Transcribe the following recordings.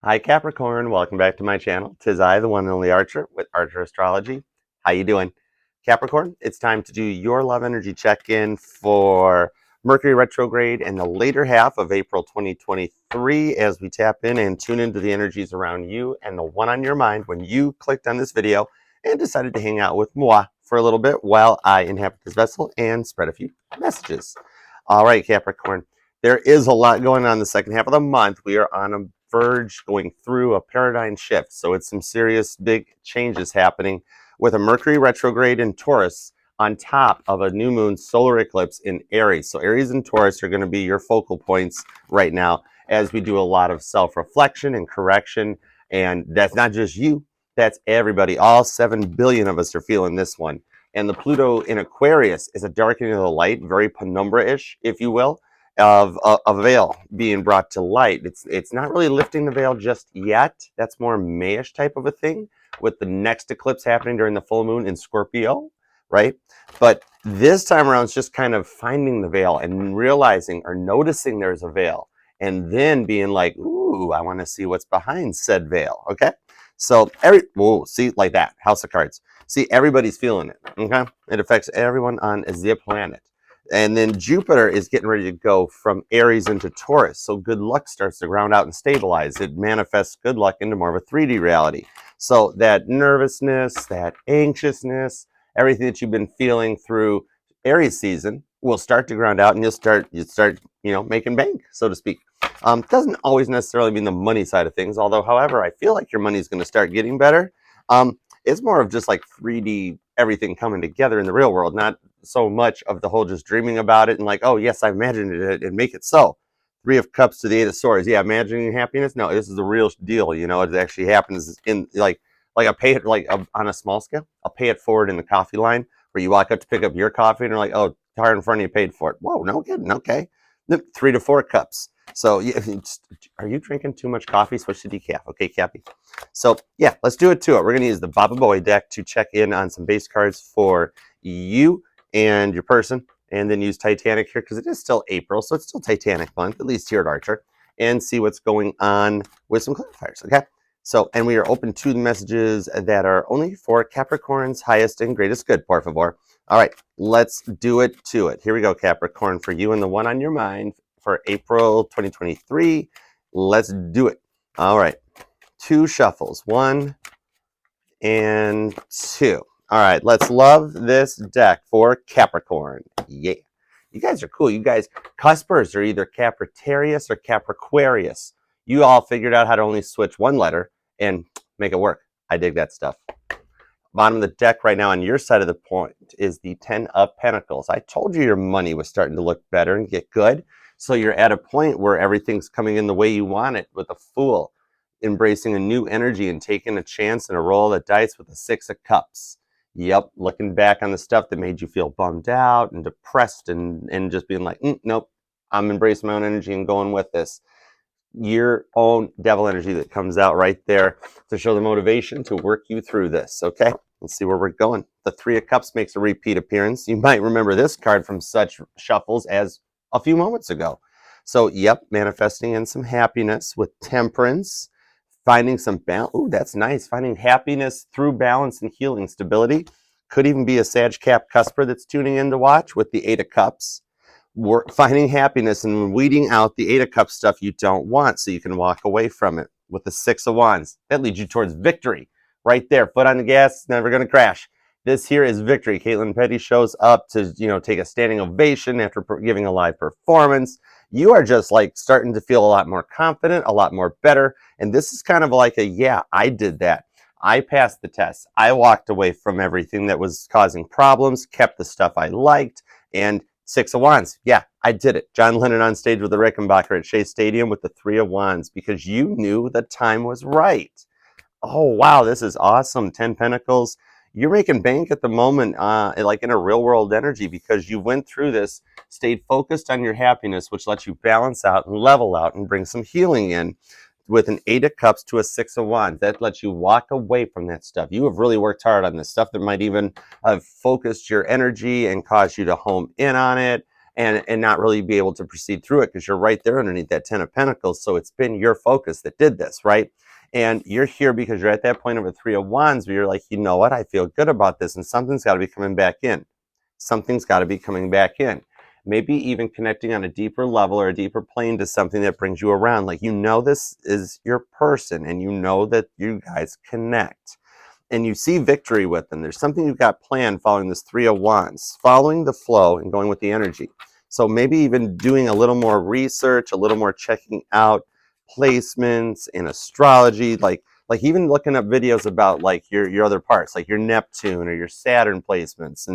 Hi Capricorn, welcome back to my channel. 'Tis I, the one and only Archer with ArcherAstrology. How you doing? Capricorn, it's time to do your love energy check-in for Mercury retrograde in the later half of April 2023 as we tap in and tune into the energies around you and the one on your mind when you clicked on this video and decided to hang out with moi for a little bit while I inhabit this vessel and spread a few messages. All right, Capricorn. There is a lot going on the second half of the month. We are on a verge going through a paradigm shift. So it's some serious big changes happening with a Mercury retrograde in Taurus on top of a new moon solar eclipse in Aries. So Aries and Taurus are going to be your focal points right now as we do a lot of self-reflection and correction. And that's not just you, that's everybody. All 7 billion of us are feeling this one. And the Pluto in Aquarius is a darkening of the light, very penumbra-ish, if you will, of a veil being brought to light. It's not really lifting the veil just yet. That's more Mayish type of a thing with the next eclipse happening during the full moon in Scorpio, right? But this time around, it's just kind of finding the veil and realizing or noticing there's a veil and then being like, ooh, I want to see what's behind said veil, okay? So, see, like that, House of Cards. See, everybody's feeling it, okay? It affects everyone on the planet. And then Jupiter is getting ready to go from Aries into Taurus. So good luck starts to ground out and stabilize. It manifests good luck into more of a 3D reality. So that nervousness, that anxiousness, everything that you've been feeling through Aries season will start to ground out and you'll start, making bank, so to speak. Doesn't always necessarily mean the money side of things. Although, however, I feel like your money's going to start getting better. It's more of just like 3D everything coming together in the real world, not so much of the whole just dreaming about it and like, oh yes, I imagined it and make it so. 3 of Cups to the 8 of Swords. Yeah, imagining happiness. No, this is the real deal. It actually happens in like I pay it on a small scale. I'll pay it forward in the coffee line where you walk up to pick up your coffee and you're like, oh, car in front of you paid for it. Whoa, no kidding. Okay, 3 to 4 cups. So, yeah, are you drinking too much coffee? Switch to decaf. Okay, Cappy. So, yeah, let's do it to it. We're going to use the Baba Boy deck to check in on some base cards for you and your person, and then use Titanic here because it is still April, so it's still Titanic month, at least here at Archer, and see what's going on with some clarifiers, okay? So, and we are open to the messages that are only for Capricorn's highest and greatest good, por favor. All right, let's do it to it. Here we go, Capricorn, for you and the one on your mind for April 2023. Let's do it. All right, 2 shuffles, 1 and 2. All right, let's love this deck for Capricorn. Yeah, you guys are cool. You guys, cuspers are either Capritarius or Capriquarius. You all figured out how to only switch one letter and make it work. I dig that stuff. Bottom of the deck right now on your side of the point is the 10 of Pentacles. I told you your money was starting to look better and get good. So you're at a point where everything's coming in the way you want it with a Fool, embracing a new energy and taking a chance and a roll of the dice with the 6 of Cups. Yep, looking back on the stuff that made you feel bummed out and depressed and just being like, nope, I'm embracing my own energy and going with this. Your own devil energy that comes out right there to show the motivation to work you through this, okay? Let's see where we're going. The 3 of Cups makes a repeat appearance. You might remember this card from such shuffles as a few moments ago. So, yep, manifesting in some happiness with Temperance, finding some balance. Ooh, that's nice. Finding happiness through balance and healing stability. Could even be a Sag Cap cusper that's tuning in to watch with the 8 of Cups. Finding happiness and weeding out the 8 of Cups stuff you don't want so you can walk away from it with the 6 of Wands. That leads you towards victory. Right there, foot on the gas, never going to crash. This here is victory. Caitlin Petty shows up to, take a standing ovation after giving a live performance. You are just like starting to feel a lot more confident, a lot more better. And this is kind of like a, yeah, I did that. I passed the test. I walked away from everything that was causing problems, kept the stuff I liked, and 6 of Wands. Yeah, I did it. John Lennon on stage with the Rickenbacker at Shea Stadium with the 3 of Wands because you knew the time was right. Oh, wow, this is awesome. 10 Pentacles. You're making bank at the moment, like in a real world energy because you went through this, stayed focused on your happiness, which lets you balance out and level out and bring some healing in with an 8 of Cups to a 6 of Wands. That lets you walk away from that stuff. You have really worked hard on this stuff that might even have focused your energy and caused you to home in on it and not really be able to proceed through it because you're right there underneath that 10 of Pentacles. So it's been your focus that did this, right? And you're here because you're at that point of a 3 of Wands where you're like, you know what, I feel good about this, and something's got to be coming back in. Something's got to be coming back in. Maybe even connecting on a deeper level or a deeper plane to something that brings you around. Like, you know, this is your person and you know that you guys connect. And you see victory with them. There's something you've got planned following this 3 of Wands, following the flow and going with the energy. So maybe even doing a little more research, a little more checking out placements in astrology, like even looking up videos about like your other parts, like your Neptune or your Saturn placements,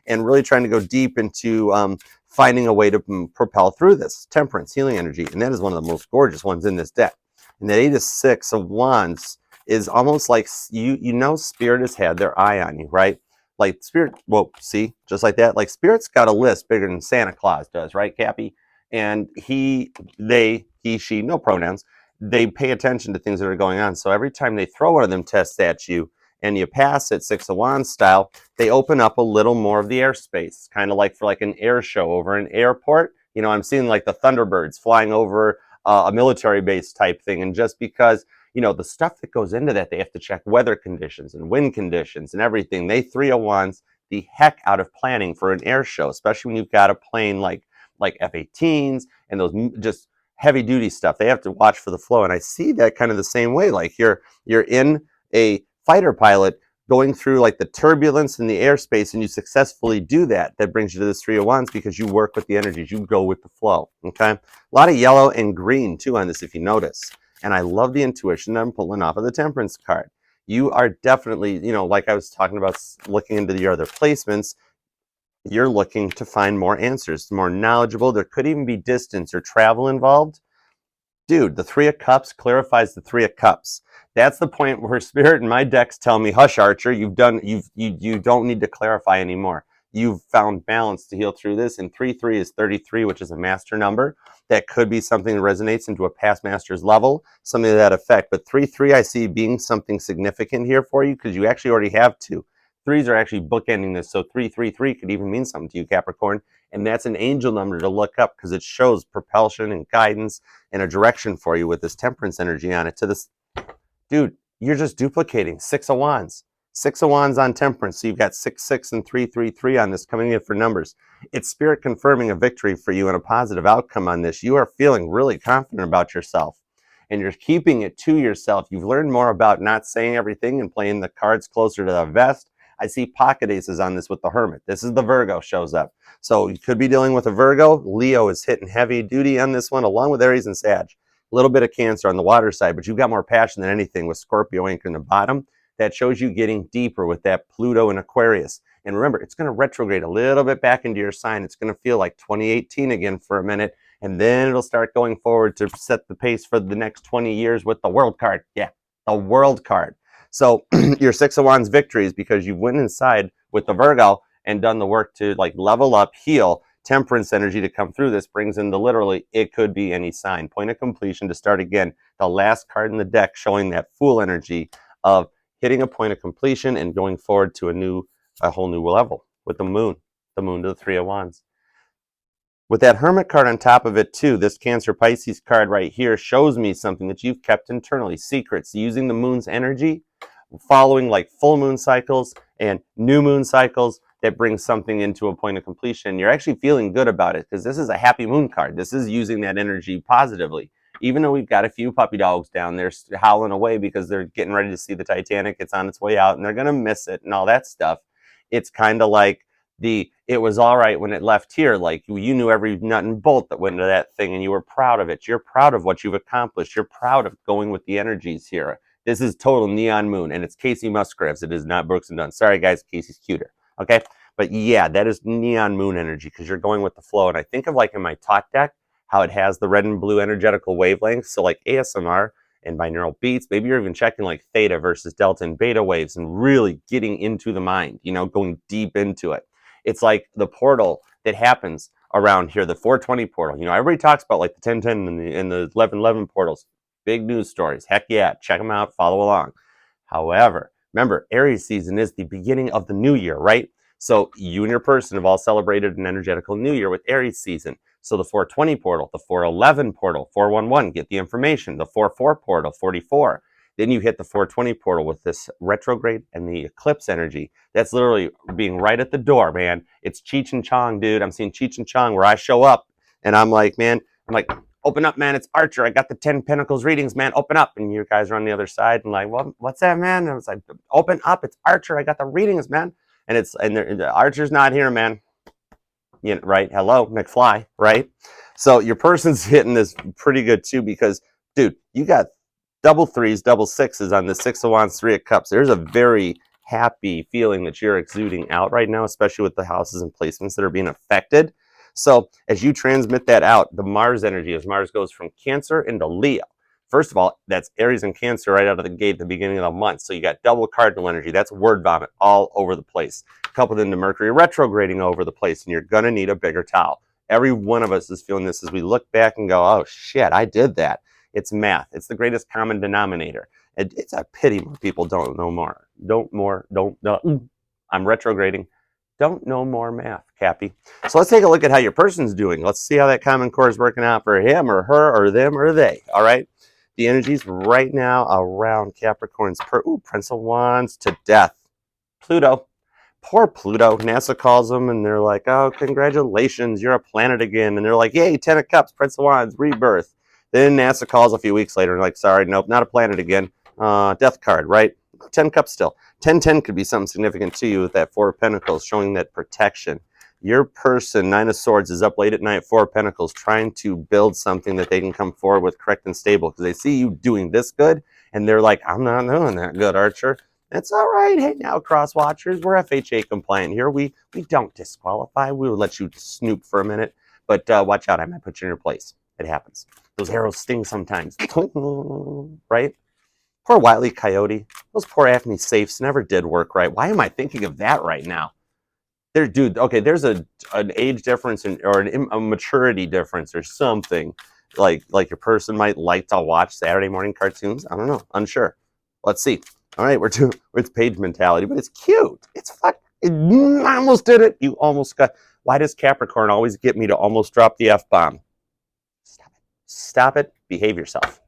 and really trying to go deep into finding a way to propel through this temperance healing energy. And that is one of the most gorgeous ones in this deck. And that 8 of 6 of Wands is almost like you know Spirit has had their eye on you, right? Like Spirit, well, see, just like that, like Spirit's got a list bigger than Santa Claus does, right, Cappy? And he, she, no pronouns, they pay attention to things that are going on. So every time they throw one of them tests at you and you pass it 6 of Wands style, they open up a little more of the airspace, kind of like for like an air show over an airport. You know, I'm seeing like the Thunderbirds flying over a military base type thing. And just because, you know, the stuff that goes into that, they have to check weather conditions and wind conditions and everything. They 3 of Wands the heck out of planning for an air show, especially when you've got a plane like F-18s and those just heavy duty stuff. They have to watch for the flow. And I see that kind of the same way. Like you're in a fighter pilot going through like the turbulence in the airspace, and you successfully do that. That brings you to this 3 of Wands because you work with the energies. You go with the flow. Okay. A lot of yellow and green too on this, if you notice. And I love the intuition I'm pulling off of the Temperance card. You are definitely, you know, like I was talking about looking into your other placements, you're looking to find more answers, more knowledgeable. There could even be distance or travel involved. Dude, the 3 of Cups clarifies the 3 of Cups. That's the point where Spirit and my decks tell me, hush, Archer, you don't need to clarify anymore. You've found balance to heal through this. And 3-3 is 33, which is a master number. That could be something that resonates into a past master's level, something to that effect. But 3-3 I see being something significant here for you because you actually already have 2. 3s are actually bookending this. So 3-3-3 could even mean something to you, Capricorn. And that's an angel number to look up because it shows propulsion and guidance and a direction for you with this temperance energy on it. To this, dude, you're just duplicating 6 of Wands. 6 of Wands on temperance. So you've got 6-6 and 3-3-3 on this coming in for numbers. It's Spirit confirming a victory for you and a positive outcome on this. You are feeling really confident about yourself and you're keeping it to yourself. You've learned more about not saying everything and playing the cards closer to the vest. I see pocket aces on this with the Hermit. This is the Virgo shows up. So you could be dealing with a Virgo. Leo is hitting heavy duty on this one, along with Aries and Sag. A little bit of Cancer on the water side, but you've got more passion than anything with Scorpio anchor in the bottom. That shows you getting deeper with that Pluto and Aquarius. And remember, it's going to retrograde a little bit back into your sign. It's going to feel like 2018 again for a minute, and then it'll start going forward to set the pace for the next 20 years with the World card. Yeah, the World card. So your 6 of Wands victory is because you went inside with the Virgo and done the work to like level up, heal. Temperance energy to come through this brings in the literally, it could be any sign. Point of completion to start again. The last card in the deck showing that Fool energy of hitting a point of completion and going forward to a whole new level with the moon to the 3 of Wands. With that Hermit card on top of it too, this Cancer Pisces card right here shows me something that you've kept internally, secrets, using the moon's energy, following like full moon cycles and new moon cycles that brings something into a point of completion. You're actually feeling good about it because this is a happy moon card. This is using that energy positively. Even though we've got a few puppy dogs down there howling away because they're getting ready to see the Titanic, it's on its way out and they're going to miss it and all that stuff. It's kind of like it was all right when it left here. Like you knew every nut and bolt that went into that thing and you were proud of it. You're proud of what you've accomplished. You're proud of going with the energies here. This is total neon moon and it's Casey Musgraves. It is not Brooks and Dunn. Sorry guys, Casey's cuter. Okay. But yeah, that is neon moon energy because you're going with the flow. And I think of like in my Thoth deck, how it has the red and blue energetical wavelengths. So like ASMR and binaural beats, maybe you're even checking like theta versus delta and beta waves and really getting into the mind, you know, going deep into it. It's like the portal that happens around here, the 420 portal. You know, everybody talks about like the 1010 and the 1111 portals. Big news stories. Heck yeah, check them out, follow along. However, remember, Aries season is the beginning of the new year, right? So you and your person have all celebrated an energetical new year with Aries season. So the 420 portal, the 411 portal, 411, get the information, the 44 portal, 44. Then you hit the 420 portal with this retrograde and the eclipse energy. That's literally being right at the door, man. It's Cheech and Chong, dude. I'm seeing Cheech and Chong where I show up and I'm like, open up, man. It's Archer. I got the 10 Pentacles readings, man. Open up. And you guys are on the other side and like, well, what's that, man? And I was like, open up. It's Archer. I got the readings, man. And the Archer's not here, man. You know, right? Hello, McFly, right? So your person's hitting this pretty good too because, dude, you got double threes, double sixes on the Six of Wands, Three of Cups. There's a very happy feeling that you're exuding out right now, especially with the houses and placements that are being affected. So as you transmit that out, the Mars energy, as Mars goes from Cancer into Leo. First of all, that's Aries and Cancer right out of the gate at the beginning of the month. So you got double cardinal energy. That's word vomit all over the place. Coupled into Mercury retrograding over the place, and you're going to need a bigger towel. Every one of us is feeling this as we look back and go, oh, shit, I did that. It's math. It's the greatest common denominator. It's a pity more people don't know more. I'm retrograding. Don't know more math, Cappy. So let's take a look at how your person's doing. Let's see how that common core is working out for him or her or them or they, all right? The energies right now around Capricorn's Prince of Wands to death. Pluto. Poor Pluto. NASA calls them and they're like, oh, congratulations, you're a planet again. And they're like, yay, 10 of Cups, Prince of Wands, rebirth. Then NASA calls a few weeks later and like, sorry, nope, not a planet again. Death card, right? 10 Cups still. 10-10 could be something significant to you with that Four of Pentacles showing that protection. Your person, Nine of Swords, is up late at night, Four of Pentacles, trying to build something that they can come forward with correct and stable because they see you doing this good and they're like, I'm not doing that good, Archer. It's all right. Hey, now, cross watchers, we're FHA compliant here. We don't disqualify. We will let you snoop for a minute, but watch out. I might put you in your place. It happens. Those arrows sting sometimes, right? Poor Wile E. Coyote. Those poor Acme safes never did work right. Why am I thinking of that right now? Dude, okay, there's an age difference or a maturity difference or something. Like your person might like to watch Saturday morning cartoons. I don't know. Unsure. Let's see. All right, it's page mentality, but it's cute. It's fun. I almost did it. You almost got. Why does Capricorn always get me to almost drop the F-bomb? Stop it. Stop it. Behave yourself.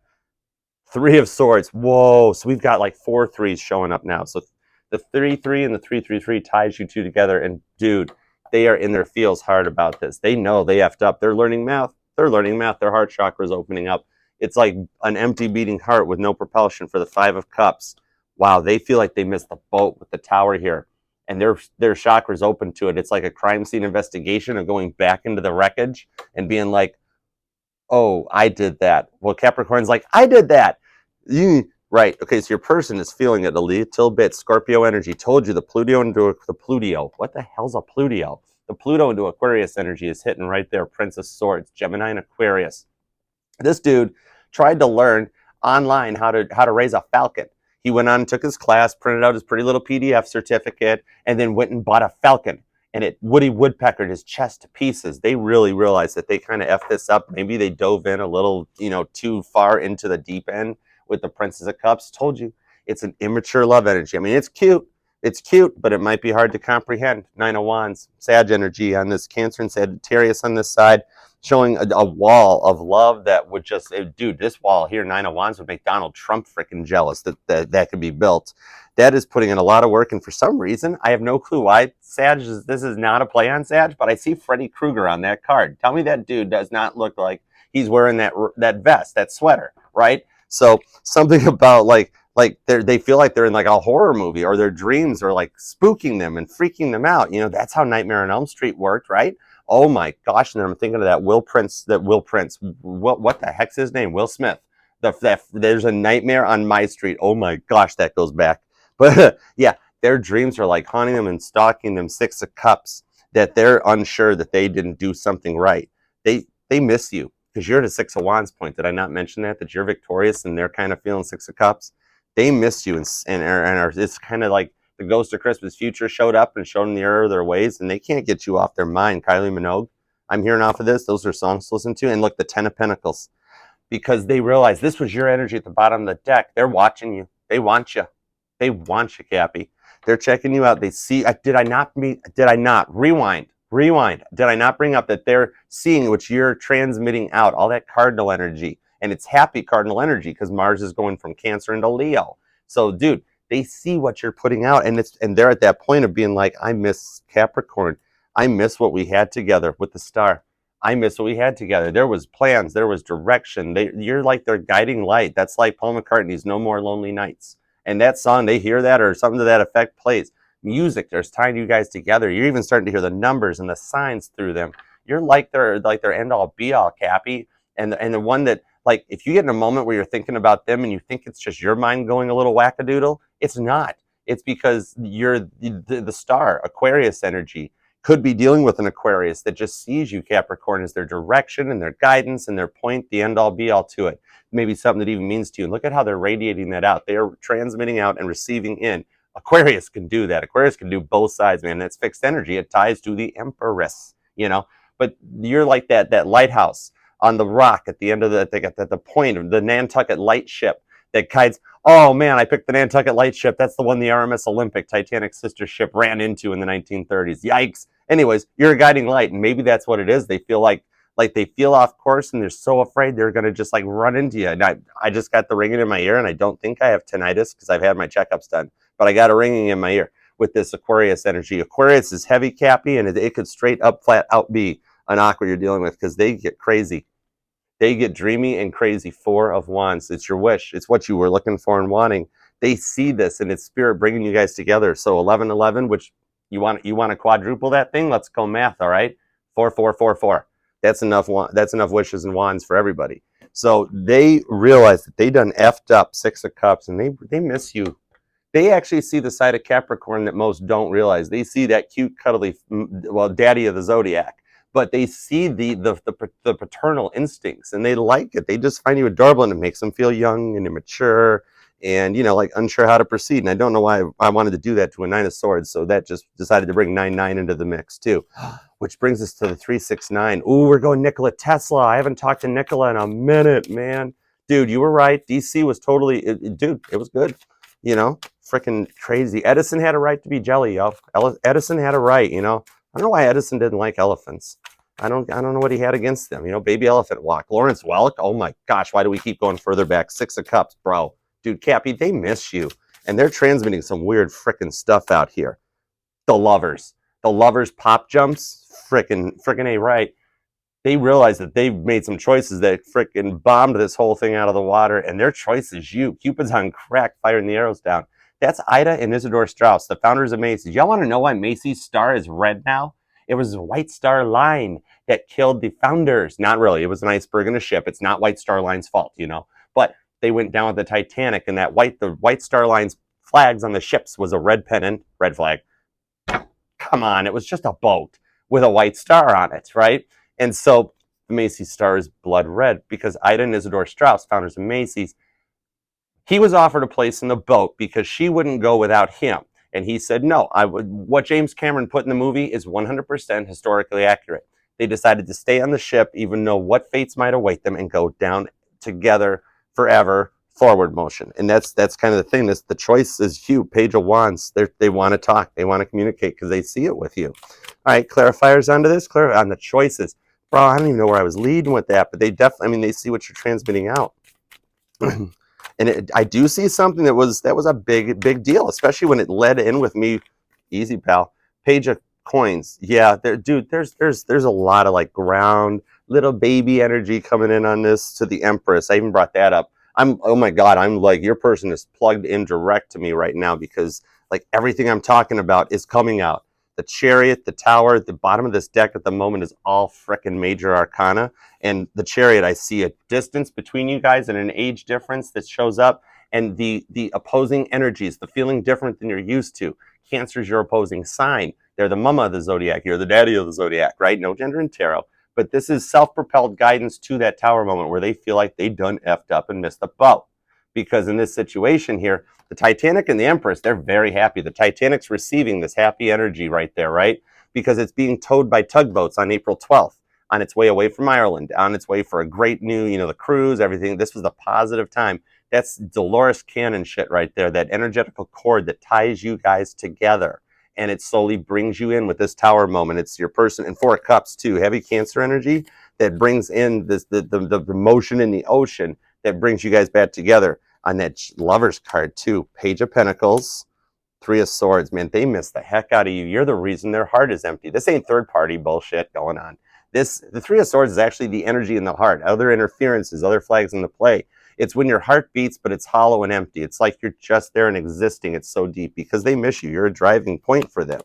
Three of Swords. Whoa. So we've got like 4 threes showing up now. So the 3-3 and the 3-3-3 ties you two together. And dude, they are in their feels hard about this. They know they effed up. They're learning math. They're learning math. Their heart chakra is opening up. It's like an empty beating heart with no propulsion for the 5 of Cups. Wow, they feel like they missed the boat with the tower here. And their chakra's open to it. It's like a crime scene investigation of going back into the wreckage and being like, oh, I did that. Well, Capricorn's like, I did that. Right. Okay, so your person is feeling it a little bit. Scorpio energy. Told you the Pluto into the Plutio. What the hell's a Plutio? The Pluto into Aquarius energy is hitting right there. Prince of Swords, Gemini and Aquarius. This dude tried to learn online how to raise a falcon. He went on, took his class, printed out his pretty little PDF certificate, and then went and bought a falcon. And it Woody woodpeckered his chest to pieces. They really realized that they kind of effed this up. Maybe they dove in a little, too far into the deep end with the Princess of Cups. Told you, it's an immature love energy. I mean, it's cute. It's cute, but it might be hard to comprehend. 9 of Wands, Sag energy on this, Cancer and Sagittarius on this side, showing a wall of love that would just, dude, this wall here, 9 of Wands, would make Donald Trump freaking jealous that could be built. That is putting in a lot of work, and for some reason, I have no clue why this is not a play on Sag, but I see Freddy Krueger on that card. Tell me that dude does not look like he's wearing that vest, that sweater, right? So something about like they feel like they're in like a horror movie, or their dreams are like spooking them and freaking them out. That's how Nightmare on Elm Street worked, right? Oh my gosh! And I'm thinking of that Will Prince. What the heck's his name? Will Smith. There's a Nightmare on My Street. Oh my gosh, that goes back. But yeah, their dreams are like haunting them and stalking them. 6 of Cups. That they're unsure that they didn't do something right. They miss you because you're at a 6 of Wands point. Did I not mention that you're victorious and they're kind of feeling 6 of Cups? They miss you and it's kind of like the ghost of Christmas Future showed up and showed them the error of their ways, and they can't get you off their mind. Kylie Minogue, I'm hearing off of this. Those are songs to listen to. And look, the 10 of Pentacles, because they realize this was your energy at the bottom of the deck. They're watching you. They want you. They want you, Cappy. They're checking you out. They see, did I not rewind? Did I not bring up that they're seeing what you're transmitting out, all that cardinal energy? And it's happy cardinal energy because Mars is going from Cancer into Leo. So, dude, they see what you're putting out, and they're at that point of being like, I miss Capricorn. I miss what we had together with the star. I miss what we had together. There was plans. There was direction. You're like their guiding light. That's like Paul McCartney's No More Lonely Nights. And that song, they hear that or something to that effect plays. Music, there's tying you guys together. You're even starting to hear the numbers and the signs through them. You're like their end all be all, Cappy. And the one that, like, if you get in a moment where you're thinking about them and you think it's just your mind going a little wackadoodle, it's not. It's because you're the star, Aquarius energy, could be dealing with an Aquarius that just sees you, Capricorn, as their direction and their guidance and their point, the end all be all to it. Maybe something that even means to you. And look at how they're radiating that out. They are transmitting out and receiving in. Aquarius can do that. Aquarius can do both sides, man. That's fixed energy. It ties to the Empress, you know. But you're like that lighthouse on the rock at the end of the point of the Nantucket lightship that guides. Oh man, I picked the Nantucket lightship. That's the one the RMS Olympic, Titanic sister ship, ran into in the 1930s. Yikes. Anyways, you're a guiding light, and maybe that's what it is. They feel like they feel off course, and they're so afraid they're going to just like run into you. And I just got the ringing in my ear, and I don't think I have tinnitus because I've had my checkups done, but I got a ringing in my ear with this Aquarius energy. Aquarius is heavy, Cappy, and it could straight up, flat out be an aqua you're dealing with because they get crazy. They get dreamy and crazy. Four of Wands. It's your wish. It's what you were looking for and wanting. They see this, and it's spirit bringing you guys together. So 1111, which you want to quadruple that thing. Let's go math. All right, 4 4 4 4. That's enough. That's enough wishes and wands for everybody. So they realize that they done effed up Six of Cups, and they miss you. They actually see the side of Capricorn that most don't realize. They see that cute, cuddly, well, daddy of the zodiac. But they see the paternal instincts, and they like it. They just find you adorable, and it makes them feel young and immature and, you know, like unsure how to proceed. And I don't know why I wanted to do that to a Nine of Swords, so that just decided to bring 9-9 into the mix too. Which brings us to the 3-6-9. Ooh, we're going Nikola Tesla. I haven't talked to Nikola in a minute, man. Dude, you were right. DC was totally, dude, it was good. You know, freaking crazy. Edison had a right to be jelly, yo. Edison had a right, you know. I don't know why Edison didn't like elephants. I don't know what he had against them. You know, baby elephant walk. Lawrence Welk, oh my gosh, why do we keep going further back? Six of Cups, bro. Dude, Cappy, they miss you. And they're transmitting some weird frickin' stuff out here. The lovers pop jumps, frickin' A right. They realize that they've made some choices that frickin' bombed this whole thing out of the water, and their choice is you. Cupid's on crack, firing the arrows down. That's Ida and Isidore Strauss, the founders of Macy's. Y'all want to know why Macy's star is red now? It was a White Star Line that killed the founders. Not really. It was an iceberg in a ship. It's not White Star Line's fault, you know. But they went down with the Titanic, and the White Star Line's flags on the ships was a red pennant, red flag. Come on, it was just a boat with a white star on it, right? And so the Macy's star is blood red because Ida and Isidore Strauss, founders of Macy's, he was offered a place in the boat because she wouldn't go without him. And he said, no, what James Cameron put in the movie is 100% historically accurate. They decided to stay on the ship, even know what fates might await them, and go down together forever, forward motion. And that's kind of the thing. The choice is you. Page of Wands. They want to talk. They want to communicate because they see it with you. All right, clarifiers onto this. On the choices. Bro, I don't even know where I was leading with that, but they definitely, I mean, they see what you're transmitting out. And I do see something that was a big deal, especially when it led in with me. Easy, pal. Page of Coins. Yeah, dude, there's a lot of like ground, little baby energy coming in on this to the Empress. I even brought that up. Oh my God, I'm like, your person is plugged in direct to me right now because like everything I'm talking about is coming out. The Chariot, the Tower, the bottom of this deck at the moment is all frickin' major arcana. And the Chariot, I see a distance between you guys and an age difference that shows up. And the opposing energies, the feeling different than you're used to. Cancer's your opposing sign. They're the mama of the zodiac. You're the daddy of the zodiac, right? No gender in tarot. But this is self-propelled guidance to that Tower moment where they feel like they done effed up and missed the boat. Because in this situation here, the Titanic and the Empress, they're very happy. The Titanic's receiving this happy energy right there, right? Because it's being towed by tugboats on April 12th on its way away from Ireland, on its way for a great new, the cruise, everything. This was a positive time. That's Dolores Cannon shit right there, that energetical cord that ties you guys together. And it slowly brings you in with this tower moment. It's your person, and Four of Cups too, heavy Cancer energy that brings in this the motion in the ocean that brings you guys back together. On that Lover's card too, Page of Pentacles, Three of Swords, man, they miss the heck out of you. You're the reason their heart is empty. This ain't third party bullshit going on. The Three of Swords is actually the energy in the heart. Other interferences, other flags in the play. It's when your heart beats, but it's hollow and empty. It's like you're just there and existing. It's so deep because they miss you. You're a driving point for them.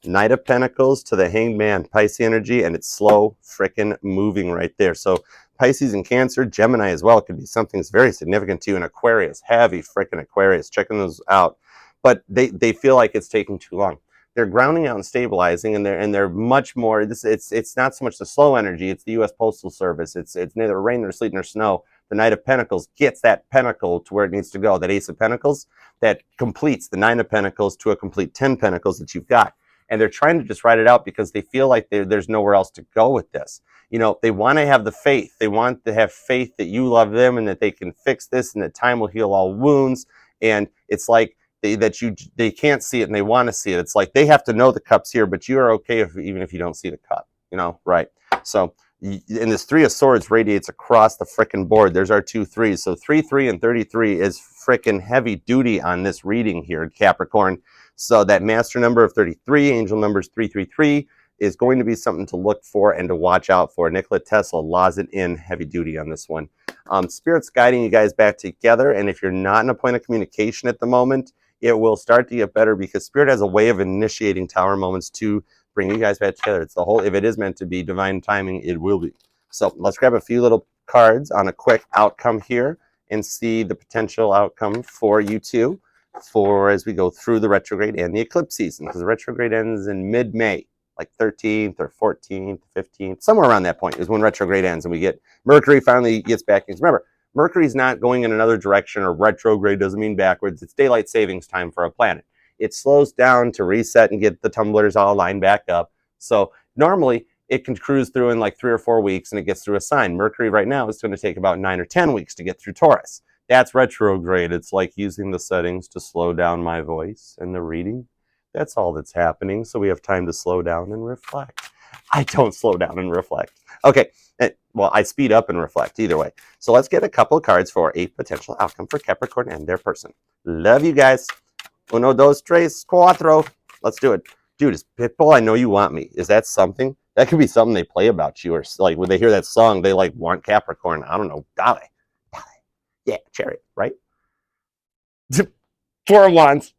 Knight of Pentacles to the Hanged Man, Pisces energy, and it's slow freaking moving right there. So Pisces and Cancer, Gemini as well, could be something that's very significant to you. And Aquarius, heavy freaking Aquarius, checking those out. But they feel like it's taking too long. They're grounding out and stabilizing, and they're much more. It's not so much the slow energy. It's the U.S. Postal Service. It's neither rain nor sleet nor snow. The Knight of Pentacles gets that pentacle to where it needs to go. That Ace of Pentacles that completes the Nine of Pentacles to a complete 10 Pentacles that you've got. And they're trying to just write it out because they feel like there's nowhere else to go with this. You know, they want to have the faith. They want to have faith that you love them and that they can fix this and that time will heal all wounds. And it's like they can't see it and they want to see it. It's like they have to know the cup's here, but you are okay even if you don't see the cup. You know, right? So, and this Three of Swords radiates across the frickin' board. There's our 2 3s. So 3, 3, and 33 is frickin' heavy duty on this reading here, Capricorn. So that master number of 33, angel numbers 333, is going to be something to look for and to watch out for. Nikola Tesla laws it in heavy duty on this one. Spirit's guiding you guys back together, and if you're not in a point of communication at the moment, it will start to get better because Spirit has a way of initiating tower moments to bring you guys back together. It's the whole, if it is meant to be divine timing, it will be. So let's grab a few little cards on a quick outcome here and see the potential outcome for you two for as we go through the retrograde and the eclipse season, because the retrograde ends in mid-May, like 13th or 14th, 15th, somewhere around that point is when retrograde ends and we get Mercury finally gets back. Remember, Mercury's not going in another direction, or retrograde doesn't mean backwards. It's daylight savings time for a planet. It slows down to reset and get the tumblers all lined back up. So normally it can cruise through in like 3 or 4 weeks and it gets through a sign. Mercury right now is going to take about 9 or 10 weeks to get through Taurus. That's retrograde. It's like using the settings to slow down my voice and the reading. That's all that's happening. So we have time to slow down and reflect. I don't slow down and reflect. Okay. Well, I speed up and reflect either way. So let's get a couple of cards for a potential outcome for Capricorn and their person. Love you guys. Uno, dos, tres, cuatro. Let's do it. Dude, is Pitbull, I Know You Want Me. Is that something? That could be something they play about you, or like when they hear that song, they like want Capricorn. I don't know. Dale. Yeah, Chariot, right? 4 of Wands.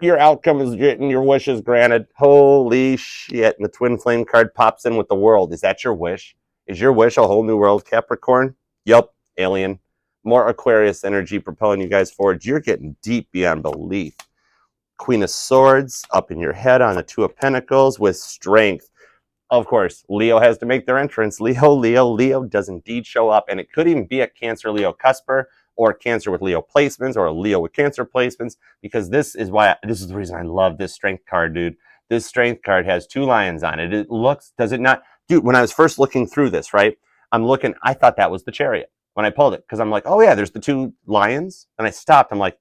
Your outcome is getting your wishes granted. Holy shit. And the twin flame card pops in with the world. Is that your wish? Is your wish a whole new world, Capricorn? Yup, alien. More Aquarius energy propelling you guys forward. You're getting deep beyond belief. Queen of Swords up in your head on the 2 of Pentacles with strength. Of course, Leo has to make their entrance. Leo does indeed show up. And it could even be a Cancer-Leo cusper, or Cancer with Leo placements, or a Leo with Cancer placements, because this is the reason I love this strength card, dude. This strength card has 2 lions on it. It looks, does it not? Dude, when I was first looking through this, right, I thought that was the Chariot when I pulled it, because I'm like, oh yeah, there's the 2 lions. And I stopped, I'm like,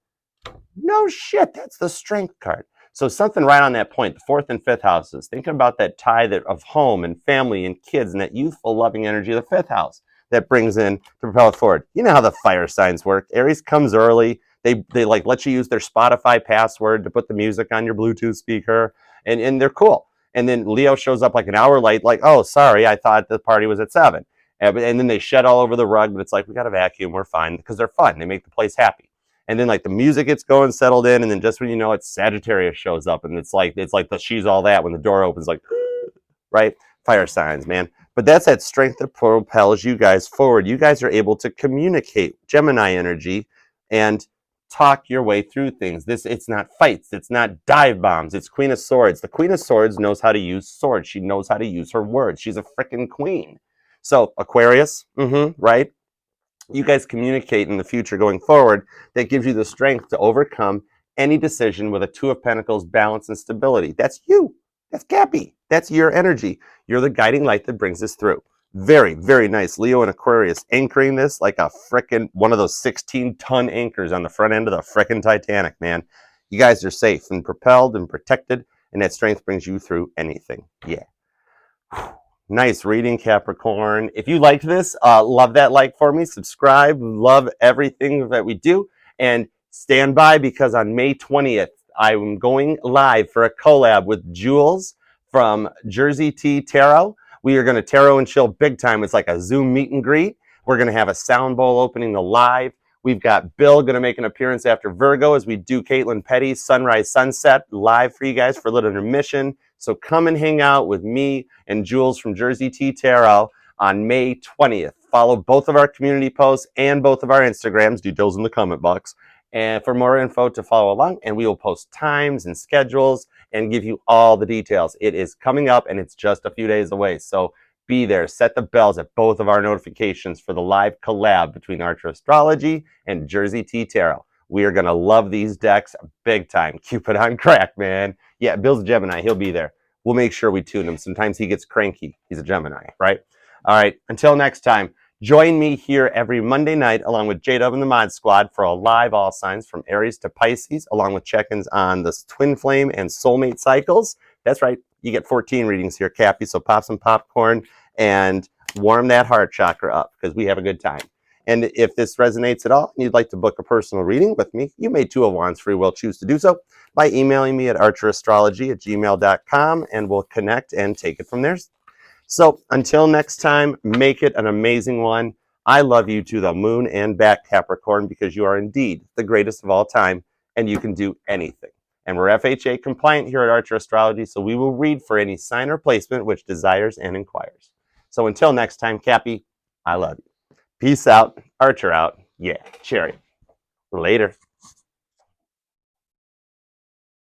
no shit, that's the strength card. So something right on that point, the 4th and 5th houses, thinking about that tie of home and family and kids and that youthful loving energy of the 5th house that brings in to propel it forward. You know how the fire signs work. Aries comes early. They like let you use their Spotify password to put the music on your Bluetooth speaker, and they're cool. And then Leo shows up like an hour late, like, oh, sorry, I thought the party was at 7. And then they shed all over the rug, but it's like, we got a vacuum, we're fine, because they're fun. They make the place happy. And then like the music gets going, settled in, and then just when you know it, Sagittarius shows up, and it's like the she's all that when the door opens, like, right? Fire signs, man. But that's that strength that propels you guys forward. You guys are able to communicate, Gemini energy, and talk your way through things. It's not fights, it's not dive bombs, it's Queen of Swords. The Queen of Swords knows how to use swords. She knows how to use her words. She's a freaking queen. So Aquarius, right? You guys communicate in the future going forward. That gives you the strength to overcome any decision with a 2 of Pentacles, balance and stability. That's you. That's Cappy. That's your energy. You're the guiding light that brings us through. Very, very nice. Leo and Aquarius anchoring this like a frickin' one of those 16-ton anchors on the front end of the frickin' Titanic, man. You guys are safe and propelled and protected, and that strength brings you through anything. Yeah. Nice reading, Capricorn. If you liked this, love that like for me. Subscribe. Love everything that we do. And stand by, because on May 20th, I'm going live for a collab with Jules from Jersey T Tarot. We are going to tarot and chill big time. It's like a Zoom meet and greet. We're going to have a sound bowl opening the live. We've got Bill going to make an appearance after Virgo as we do Caitlin Petty's Sunrise Sunset live for you guys for a little intermission. So come and hang out with me and Jules from Jersey T Tarot on May 20th. Follow both of our community posts and both of our Instagrams. Details in the comment box. And for more info to follow along, and we will post times and schedules and give you all the details. It is coming up and it's just a few days away. So be there. Set the bells at both of our notifications for the live collab between ArcherAstrology and Jersey T Tarot. We are going to love these decks big time. Cupid on crack, man. Yeah, Bill's a Gemini. He'll be there. We'll make sure we tune him. Sometimes he gets cranky. He's a Gemini, right? All right. Until next time, join me here every Monday night along with J-Dub and the Mod Squad for a live all signs from Aries to Pisces, along with check-ins on the twin flame and soulmate cycles. That's right. You get 14 readings here, Cappy. So pop some popcorn and warm that heart chakra up, because we have a good time. And if this resonates at all and you'd like to book a personal reading with me, you may Two of Wands free will choose to do so by emailing me at archerastrology@gmail.com, and we'll connect and take it from there. So until next time, make it an amazing one. I love you to the moon and back, Capricorn, because you are indeed the greatest of all time, and you can do anything. And we're FHA compliant here at Archer Astrology, so we will read for any sign or placement which desires and inquires. So until next time, Cappy, I love you. Peace out. Archer out. Yeah, cherry. Later.